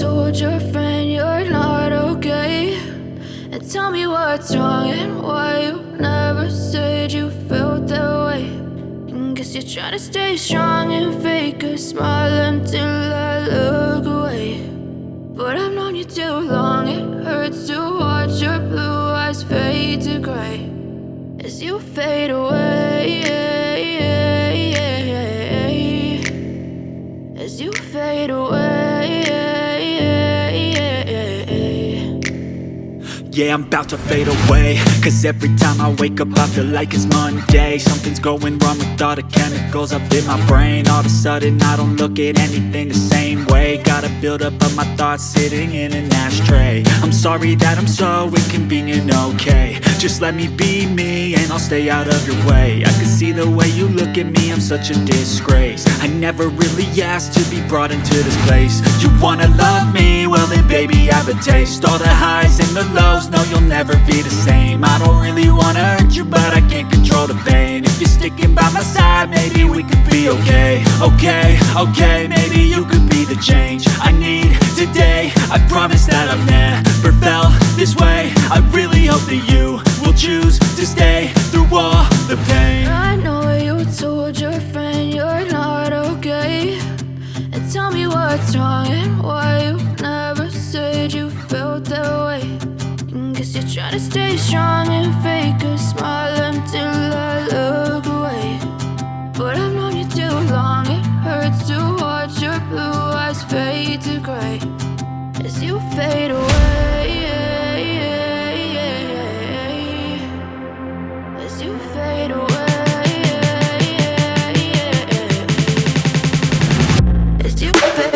told your friend you're not okay, and tell me what's wrong and why you never said you felt that way. And guess you're trying to stay strong and fake a smile until I look away. But I've known you too long, it hurts to watch your blue eyes fade to gray as you fade away, as you fade away. Yeah, I'm about to fade away, cause every time I wake up I feel like it's Monday. Something's going wrong with all the chemicals up in my brain. All of a sudden I don't look at anything the same way. Gotta build up of my thoughts sitting in an ashtray. I'm sorry that I'm so inconvenient, okay. Just let me be me and I'll stay out of your way. I can see the way you look at me, I'm such a disgrace. I never really asked to be brought into this place. You wanna love me? Well then baby I have a taste. All the highs and the lows, no you'll never be the same. I don't really wanna hurt you but I can't control the pain. If you're sticking by my side maybe we could be okay. Okay, maybe you could be the change I need today. I promise that I've never felt this way. I really hope that you will choose to stay through all the pain. I know you told your friend you're not okay, and tell me what's wrong and why you never said you felt that way. And guess you're trying to stay strong and fake a smile until I look away. But I've known you too long, it hurts to watch your blue eyes fade to gray as you fade away, as you fade away, as you fade